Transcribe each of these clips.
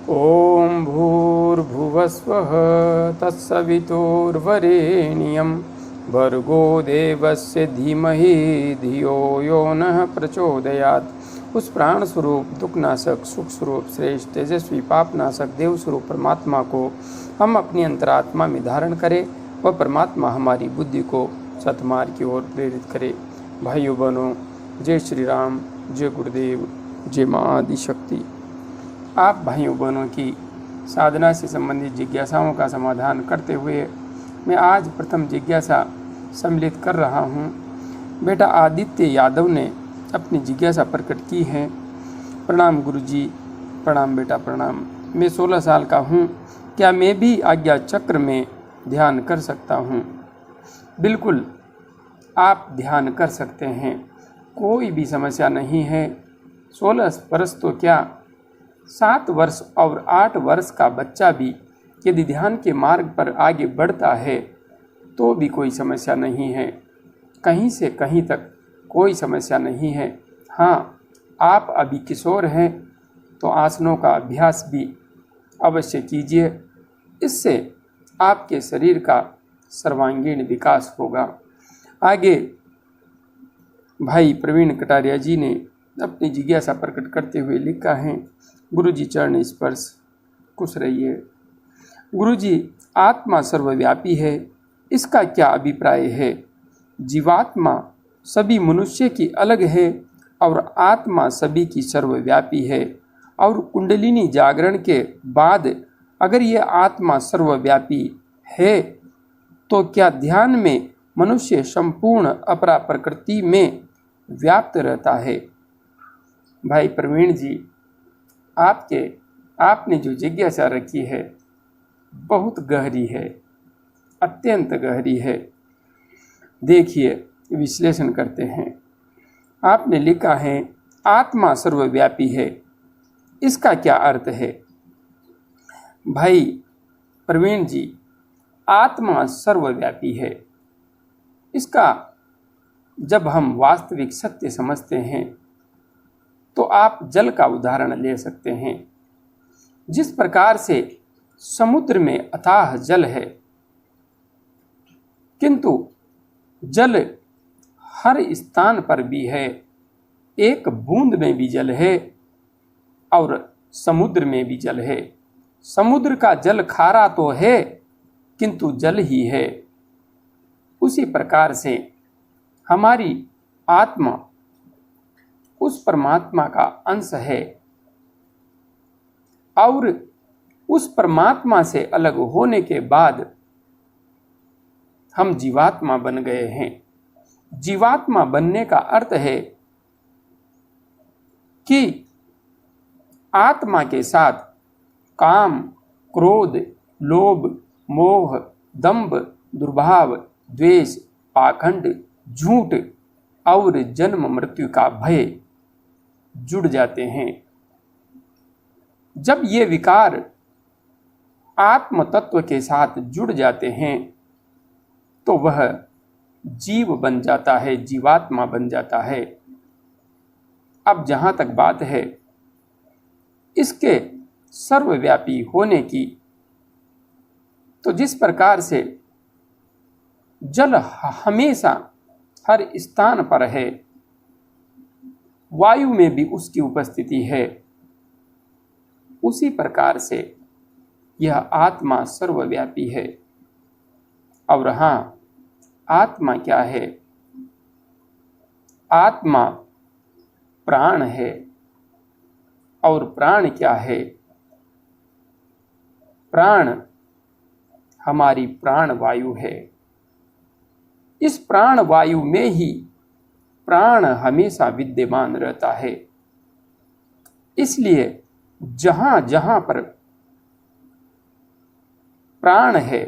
ॐ भूर्भुवस्वः तत्सवितुर्वरेण्यं भर्गो देवस्य धीमहि धियो यो नः प्रचोदयात्। उस प्राण स्वरूप दुखनाशक सुख स्वरूप श्रेष्ठ तेजस्वी पापनाशक देव स्वरूप परमात्मा को हम अपनी अंतरात्मा में धारण करें वह परमात्मा हमारी बुद्धि को सतमार्ग की ओर प्रेरित करे। भाइयों बहनों, जय श्री राम, जय गुरुदेव, जय माँ आदि शक्ति। आप भाइयों बहनों की साधना से संबंधित जिज्ञासाओं का समाधान करते हुए मैं आज प्रथम जिज्ञासा सम्मिलित कर रहा हूँ। बेटा आदित्य यादव ने अपनी जिज्ञासा प्रकट की है। प्रणाम गुरुजी। प्रणाम बेटा, प्रणाम। मैं 16 साल का हूँ, क्या मैं भी आज्ञा चक्र में ध्यान कर सकता हूँ? बिल्कुल, आप ध्यान कर सकते हैं, कोई भी समस्या नहीं है। 16 वर्ष तो क्या, 7 वर्ष और 8 वर्ष का बच्चा भी यदि ध्यान के मार्ग पर आगे बढ़ता है तो भी कोई समस्या नहीं है। कहीं से कहीं तक कोई समस्या नहीं है। हाँ, आप अभी किशोर हैं तो आसनों का अभ्यास भी अवश्य कीजिए, इससे आपके शरीर का सर्वांगीण विकास होगा। आगे भाई प्रवीण कटारिया जी ने अपनी जिज्ञासा प्रकट करते हुए लिखा है, गुरुजी चरण स्पर्श, खुश रहिए। गुरुजी, आत्मा सर्वव्यापी है, इसका क्या अभिप्राय है? जीवात्मा सभी मनुष्य की अलग है और आत्मा सभी की सर्वव्यापी है, और कुंडलिनी जागरण के बाद अगर यह आत्मा सर्वव्यापी है तो क्या ध्यान में मनुष्य संपूर्ण अपरा प्रकृति में व्याप्त रहता है? भाई प्रवीण जी, आपने जो जिज्ञासा रखी है बहुत गहरी है, अत्यंत गहरी है। देखिए, विश्लेषण करते हैं। आपने लिखा है आत्मा सर्वव्यापी है, इसका क्या अर्थ है? भाई प्रवीण जी, आत्मा सर्वव्यापी है, इसका जब हम वास्तविक सत्य समझते हैं तो आप जल का उदाहरण ले सकते हैं। जिस प्रकार से समुद्र में अथाह जल है, किंतु जल हर स्थान पर भी है, एक बूंद में भी जल है और समुद्र में भी जल है। समुद्र का जल खारा तो है किंतु जल ही है। उसी प्रकार से हमारी आत्मा उस परमात्मा का अंश है और उस परमात्मा से अलग होने के बाद हम जीवात्मा बन गए हैं। जीवात्मा बनने का अर्थ है कि आत्मा के साथ काम, क्रोध, लोभ, मोह, दंभ, दुर्भाव, द्वेष, पाखंड, झूठ और जन्म मृत्यु का भय जुड़ जाते हैं। जब ये विकार आत्म तत्व के साथ जुड़ जाते हैं तो वह जीव बन जाता है, जीवात्मा बन जाता है। अब जहां तक बात है इसके सर्वव्यापी होने की, तो जिस प्रकार से जल हमेशा हर स्थान पर है, वायु में भी उसकी उपस्थिति है, उसी प्रकार से यह आत्मा सर्वव्यापी है। और हाँ, आत्मा क्या है? आत्मा प्राण है। और प्राण क्या है? प्राण हमारी प्राण वायु है। इस प्राण वायु में ही प्राण हमेशा विद्यमान रहता है। इसलिए जहां जहां पर प्राण है,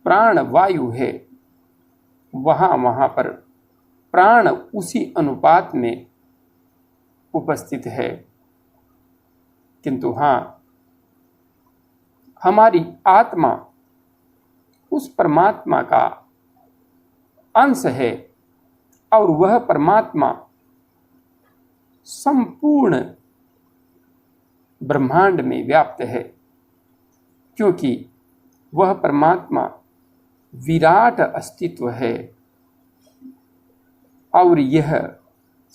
प्राण वायु है, वहां वहां पर प्राण उसी अनुपात में उपस्थित है। किंतु हाँ, हमारी आत्मा उस परमात्मा का अंश है और वह परमात्मा संपूर्ण ब्रह्मांड में व्याप्त है, क्योंकि वह परमात्मा विराट अस्तित्व है और यह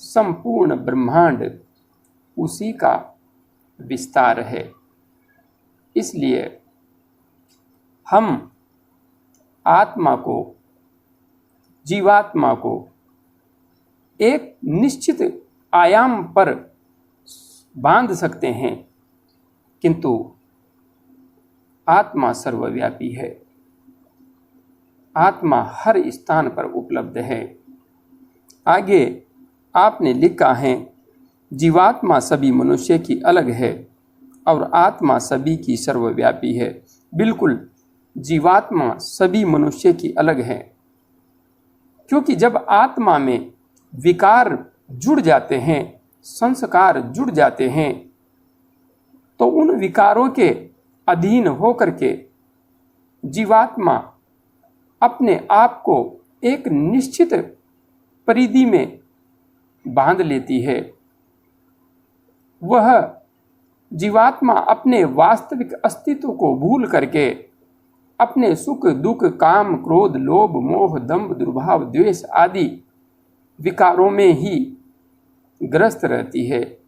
संपूर्ण ब्रह्मांड उसी का विस्तार है। इसलिए हम आत्मा को, जीवात्मा को एक निश्चित आयाम पर बांध सकते हैं, किंतु आत्मा सर्वव्यापी है। आत्मा हर स्थान पर उपलब्ध है। आगे आपने लिखा है, जीवात्मा सभी मनुष्य की अलग है और आत्मा सभी की सर्वव्यापी है। बिल्कुल, जीवात्मा सभी मनुष्य की अलग है, क्योंकि जब आत्मा में विकार जुड़ जाते हैं, संस्कार जुड़ जाते हैं, तो उन विकारों के अधीन होकर के जीवात्मा अपने आप को एक निश्चित परिधि में बांध लेती है। वह जीवात्मा अपने वास्तविक अस्तित्व को भूल करके अपने सुख दुख, काम, क्रोध, लोभ, मोह, दंभ, दुर्भाव, द्वेष आदि विकारों में ही ग्रस्त रहती है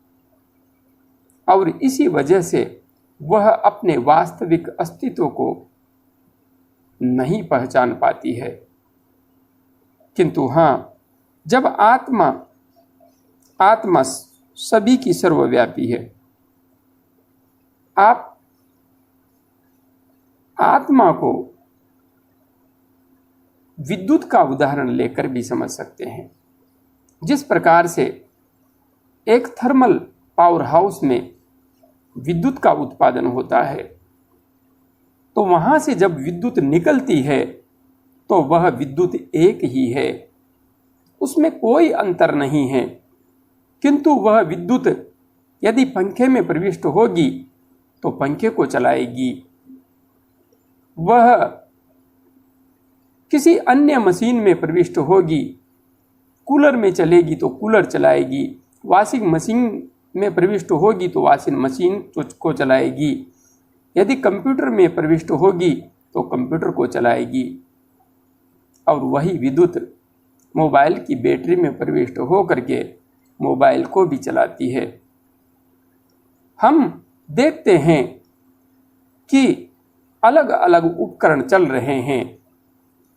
और इसी वजह से वह अपने वास्तविक अस्तित्व को नहीं पहचान पाती है। किंतु हाँ, जब आत्मा सभी की सर्वव्यापी है, आप आत्मा को विद्युत का उदाहरण लेकर भी समझ सकते हैं। जिस प्रकार से एक थर्मल पावर हाउस में विद्युत का उत्पादन होता है, तो वहां से जब विद्युत निकलती है तो वह विद्युत एक ही है, उसमें कोई अंतर नहीं है। किंतु वह विद्युत यदि पंखे में प्रविष्ट होगी तो पंखे को चलाएगी, वह किसी अन्य मशीन में प्रविष्ट होगी, कूलर में चलेगी तो कूलर चलाएगी, वॉशिंग मशीन में प्रविष्ट होगी तो वॉशिंग मशीन को चलाएगी, यदि कंप्यूटर में प्रविष्ट होगी तो कंप्यूटर को चलाएगी। और वही विद्युत मोबाइल की बैटरी में प्रविष्ट हो करके मोबाइल को भी चलाती है। हम देखते हैं कि अलग अलग उपकरण चल रहे हैं,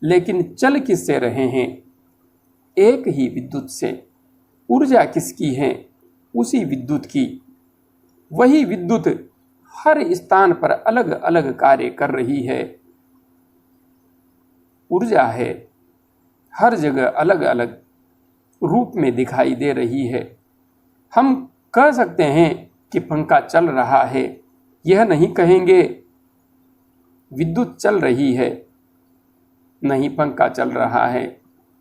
लेकिन चल किससे रहे हैं? एक ही विद्युत से। ऊर्जा किसकी है? उसी विद्युत की। वही विद्युत हर स्थान पर अलग अलग कार्य कर रही है। ऊर्जा है, हर जगह अलग अलग रूप में दिखाई दे रही है। हम कह सकते हैं कि पंखा चल रहा है, यह नहीं कहेंगे विद्युत चल रही है। नहीं, पंखा चल रहा है,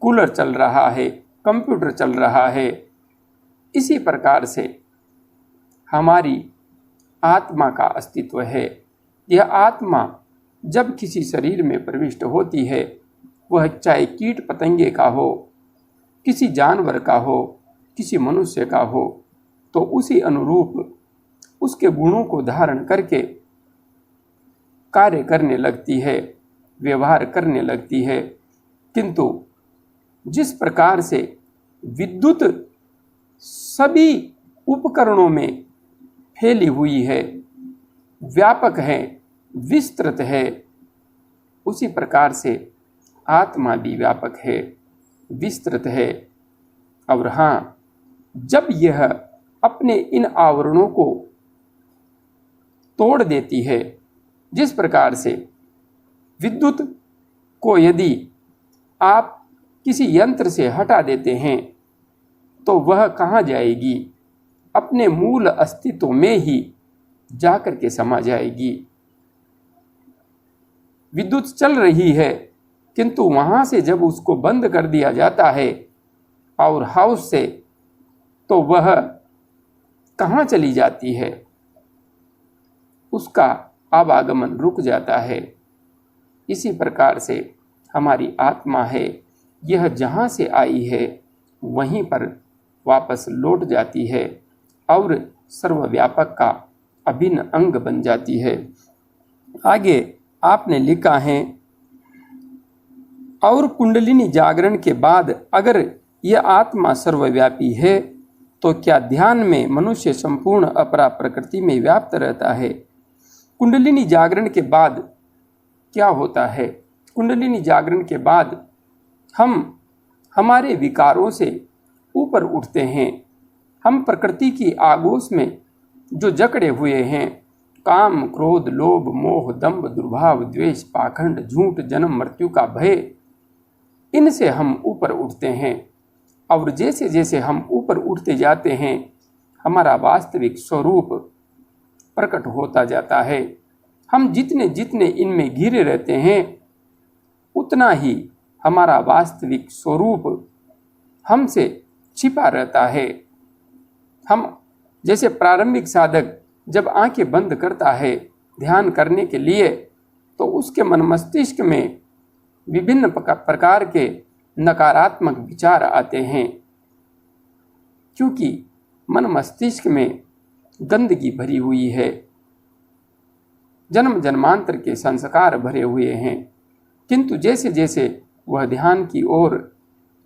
कूलर चल रहा है, कंप्यूटर चल रहा है। इसी प्रकार से हमारी आत्मा का अस्तित्व है। यह आत्मा जब किसी शरीर में प्रविष्ट होती है, वह चाहे कीट पतंगे का हो, किसी जानवर का हो, किसी मनुष्य का हो, तो उसी अनुरूप उसके गुणों को धारण करके कार्य करने लगती है, व्यवहार करने लगती है। किंतु जिस प्रकार से विद्युत सभी उपकरणों में फैली हुई है, व्यापक है, विस्तृत है, उसी प्रकार से आत्मा भी व्यापक है, विस्तृत है। और हाँ, जब यह अपने इन आवरणों को तोड़ देती है, जिस प्रकार से विद्युत को यदि आप किसी यंत्र से हटा देते हैं तो वह कहाँ जाएगी? अपने मूल अस्तित्व में ही जाकर के समा जाएगी। विद्युत चल रही है, किंतु वहाँ से जब उसको बंद कर दिया जाता है पावर हाउस से, तो वह कहाँ चली जाती है? उसका आवागमन रुक जाता है। इसी प्रकार से हमारी आत्मा है, यह जहाँ से आई है वहीं पर वापस लौट जाती है और सर्वव्यापक का अभिन्न अंग बन जाती है। आगे आपने लिखा है, और कुंडलिनी जागरण के बाद अगर यह आत्मा सर्वव्यापी है तो क्या ध्यान में मनुष्य संपूर्ण अपरा प्रकृति में व्याप्त रहता है? कुंडलिनी जागरण के बाद क्या होता है? कुंडलिनी जागरण के बाद हम हमारे विकारों से ऊपर उठते हैं। हम प्रकृति की आगोश में जो जकड़े हुए हैं, काम, क्रोध, लोभ, मोह, दंभ, दुर्भाव, द्वेष, पाखंड, झूठ, जन्म मृत्यु का भय, इनसे हम ऊपर उठते हैं। और जैसे जैसे हम ऊपर उठते जाते हैं, हमारा वास्तविक स्वरूप प्रकट होता जाता है। हम जितने जितने इनमें घिरे रहते हैं, उतना ही हमारा वास्तविक स्वरूप हमसे छिपा रहता है। हम जैसे प्रारंभिक साधक जब आंखें बंद करता है ध्यान करने के लिए, तो उसके मन मस्तिष्क में विभिन्न प्रकार के नकारात्मक विचार आते हैं, क्योंकि मन मस्तिष्क में गंदगी भरी हुई है, जन्म जन्मांतर के संस्कार भरे हुए हैं। किंतु जैसे जैसे वह ध्यान की ओर,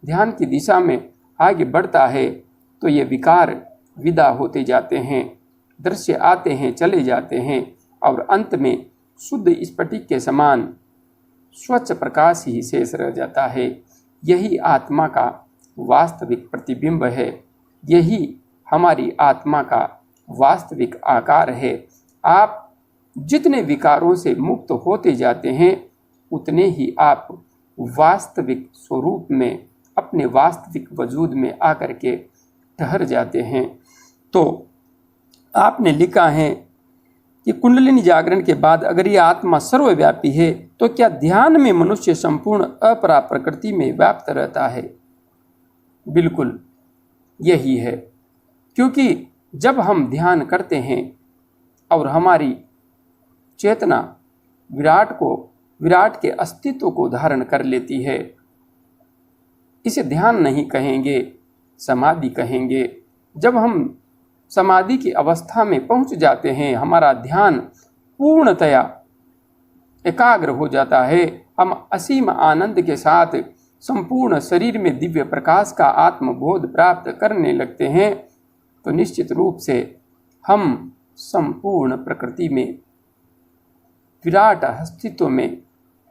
ध्यान की दिशा में आगे बढ़ता है, तो ये विकार विदा होते जाते हैं, दृश्य आते हैं, चले जाते हैं, और अंत में शुद्ध स्फटिक के समान स्वच्छ प्रकाश ही शेष रह जाता है। यही आत्मा का वास्तविक प्रतिबिंब है, यही हमारी आत्मा का वास्तविक आकार है। आप जितने विकारों से मुक्त होते जाते हैं, उतने ही आप वास्तविक स्वरूप में, अपने वास्तविक वजूद में आकर के ठहर जाते हैं। तो आपने लिखा है कि कुंडलिनी जागरण के बाद अगर ये आत्मा सर्वव्यापी है तो क्या ध्यान में मनुष्य संपूर्ण अपरा प्रकृति में व्याप्त रहता है? बिल्कुल यही है, क्योंकि जब हम ध्यान करते हैं और हमारी चेतना विराट के अस्तित्व को धारण कर लेती है, इसे ध्यान नहीं कहेंगे, समाधि कहेंगे। जब हम समाधि की अवस्था में पहुंच जाते हैं, हमारा ध्यान पूर्णतया एकाग्र हो जाता है, हम असीम आनंद के साथ संपूर्ण शरीर में दिव्य प्रकाश का आत्मबोध प्राप्त करने लगते हैं, तो निश्चित रूप से हम संपूर्ण प्रकृति में, विराट अस्तित्व में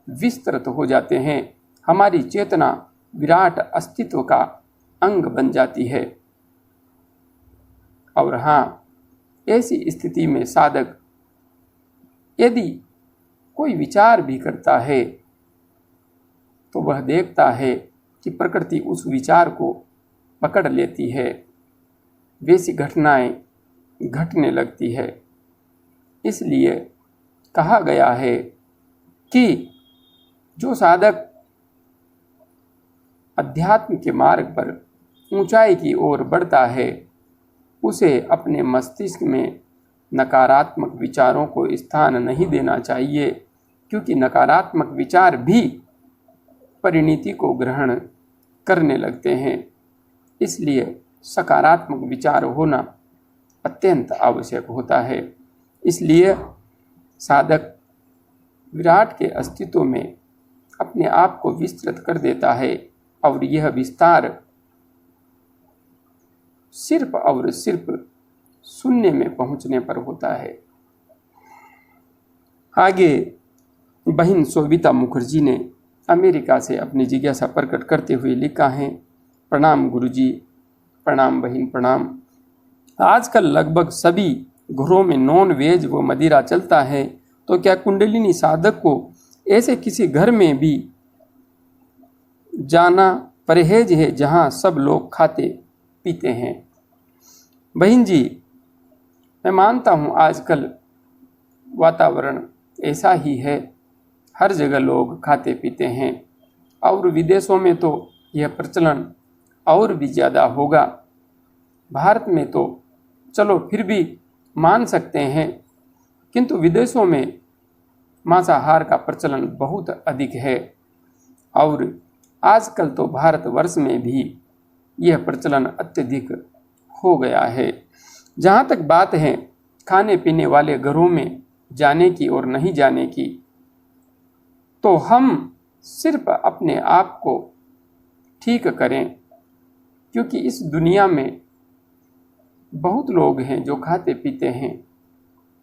विस्तृत हो जाते हैं। हमारी चेतना विराट अस्तित्व का अंग बन जाती है। और हाँ, ऐसी स्थिति में साधक यदि कोई विचार भी करता है, तो वह देखता है कि प्रकृति उस विचार को पकड़ लेती है, वैसी घटनाएं घटने लगती है। इसलिए कहा गया है कि जो साधक अध्यात्म के मार्ग पर ऊंचाई की ओर बढ़ता है, उसे अपने मस्तिष्क में नकारात्मक विचारों को स्थान नहीं देना चाहिए, क्योंकि नकारात्मक विचार भी परिणति को ग्रहण करने लगते हैं। इसलिए सकारात्मक विचार होना अत्यंत आवश्यक होता है। इसलिए साधक विराट के अस्तित्व में अपने आप को विस्तृत कर देता है, और यह विस्तार सिर्फ और सिर्फ शून्य में पहुंचने पर होता है। आगे बहन शोभिता मुखर्जी ने अमेरिका से अपनी जिज्ञासा प्रकट करते हुए लिखा है, प्रणाम गुरुजी, प्रणाम बहन, प्रणाम। आजकल लगभग सभी घरों में नॉन वेज व मदिरा चलता है, तो क्या कुंडलिनी साधक को ऐसे किसी घर में भी जाना परहेज है जहां सब लोग खाते पीते हैं? बहन जी, मैं मानता हूं आजकल वातावरण ऐसा ही है, हर जगह लोग खाते पीते हैं, और विदेशों में तो यह प्रचलन और भी ज़्यादा होगा। भारत में तो चलो फिर भी मान सकते हैं, किंतु विदेशों में मांसाहार का प्रचलन बहुत अधिक है, और आजकल तो भारतवर्ष में भी यह प्रचलन अत्यधिक हो गया है। जहाँ तक बात है खाने पीने वाले घरों में जाने की और नहीं जाने की, तो हम सिर्फ अपने आप को ठीक करें, क्योंकि इस दुनिया में बहुत लोग हैं जो खाते पीते हैं,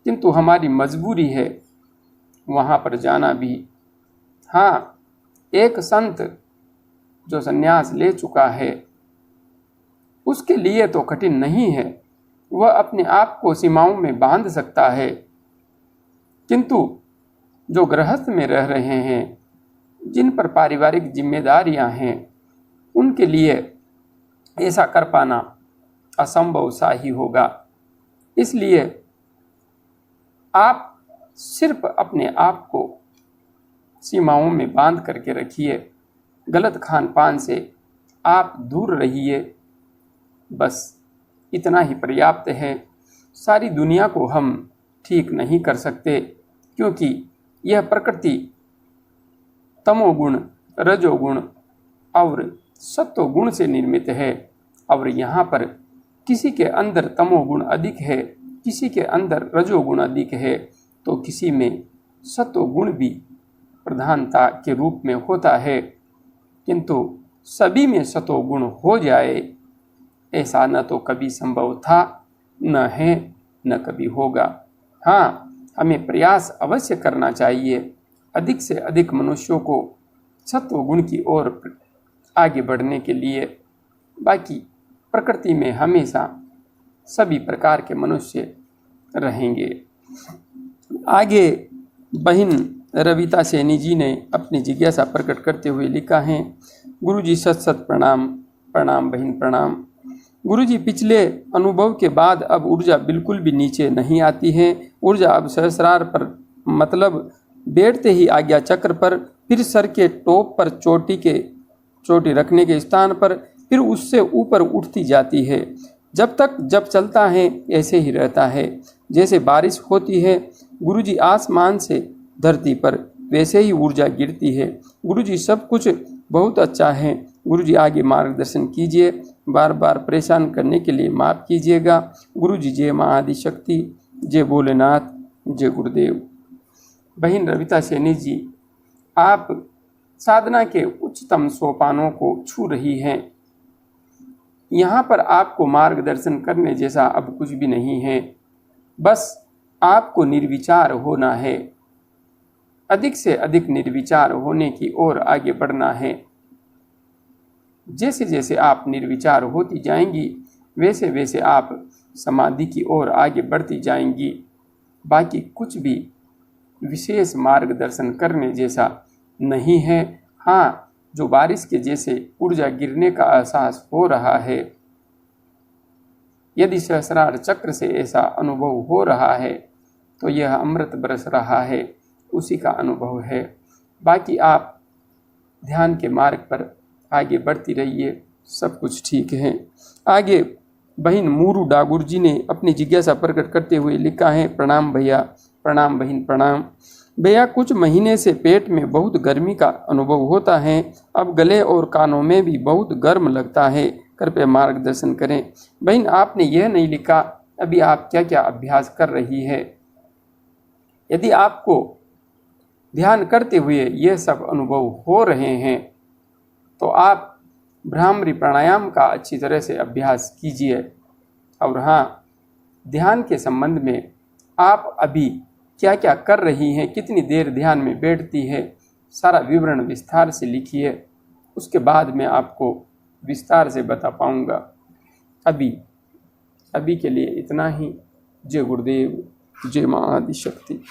किंतु हमारी मजबूरी है वहाँ पर जाना भी। हाँ, एक संत जो संन्यास ले चुका है उसके लिए तो कठिन नहीं है, वह अपने आप को सीमाओं में बांध सकता है, किंतु जो गृहस्थ में रह रहे हैं, जिन पर पारिवारिक जिम्मेदारियां हैं, उनके लिए ऐसा कर पाना असंभव सा ही होगा। इसलिए आप सिर्फ अपने आप को सीमाओं में बांध करके रखिए, गलत खान पान से आप दूर रहिए, बस इतना ही पर्याप्त है। सारी दुनिया को हम ठीक नहीं कर सकते, क्योंकि यह प्रकृति तमोगुण, रजोगुण और सत्वगुण से निर्मित है, और यहाँ पर किसी के अंदर तमोगुण अधिक है, किसी के अंदर रजोगुण अधिक है, तो किसी में सत्वगुण भी प्रधानता के रूप में होता है, किंतु सभी में सत्वगुण हो जाए ऐसा न तो कभी संभव था, न है, न कभी होगा। हाँ, हमें प्रयास अवश्य करना चाहिए अधिक से अधिक मनुष्यों को सत्वगुण की ओर आगे बढ़ने के लिए। बाकी प्रकृति में हमेशा सभी प्रकार के मनुष्य रहेंगे। आगे बहन रविता सैनी जी ने अपनी जिज्ञासा प्रकट करते हुए लिखा है, गुरुजी सत सत प्रणाम। प्रणाम बहन प्रणाम। गुरुजी, पिछले अनुभव के बाद अब ऊर्जा बिल्कुल भी नीचे नहीं आती है। ऊर्जा अब सहस्रार पर, मतलब बैठते ही आज्ञा चक्र पर, फिर सर के टॉप पर चोटी रखने के स्थान पर, फिर उससे ऊपर उठती जाती है। जब चलता है ऐसे ही रहता है जैसे बारिश होती है। गुरुजी, आसमान से धरती पर वैसे ही ऊर्जा गिरती है। गुरुजी, सब कुछ बहुत अच्छा है। गुरुजी, आगे मार्गदर्शन कीजिए, बार बार परेशान करने के लिए माफ़ कीजिएगा। गुरुजी, जय माँ आदिशक्ति, जय भोलेनाथ, जय गुरुदेव। बहन रविता सैनी जी, आप साधना के उच्चतम सोपानों को छू रही हैं। यहाँ पर आपको मार्गदर्शन करने जैसा अब कुछ भी नहीं है, बस आपको निर्विचार होना है, अधिक से अधिक निर्विचार होने की ओर आगे बढ़ना है। जैसे जैसे आप निर्विचार होती जाएंगी, वैसे वैसे आप समाधि की ओर आगे बढ़ती जाएंगी। बाकी कुछ भी विशेष मार्गदर्शन करने जैसा नहीं है। हाँ, जो बारिश के जैसे ऊर्जा गिरने का एहसास हो रहा है, यदि सहस्रार चक्र से ऐसा अनुभव हो रहा है तो यह अमृत बरस रहा है, उसी का अनुभव है। बाकी आप ध्यान के मार्ग पर आगे बढ़ती रहिए, सब कुछ ठीक है। आगे बहन मूरू डागुर जी ने अपनी जिज्ञासा प्रकट करते हुए लिखा है, प्रणाम भैया। प्रणाम बहन प्रणाम। भैया, कुछ महीने से पेट में बहुत गर्मी का अनुभव होता है, अब गले और कानों में भी बहुत गर्म लगता है, कृपया मार्गदर्शन करें। बहन, आपने यह नहीं लिखा अभी आप क्या क्या अभ्यास कर रही है। यदि आपको ध्यान करते हुए यह सब अनुभव हो रहे हैं तो आप भ्रामरी प्राणायाम का अच्छी तरह से अभ्यास कीजिए। और हाँ, ध्यान के संबंध में आप अभी क्या क्या कर रही हैं, कितनी देर ध्यान में बैठती है, सारा विवरण विस्तार से लिखिए, उसके बाद मैं आपको विस्तार से बता पाऊँगा। अभी के लिए इतना ही। जय गुरुदेव, जय माँ आदिशक्ति।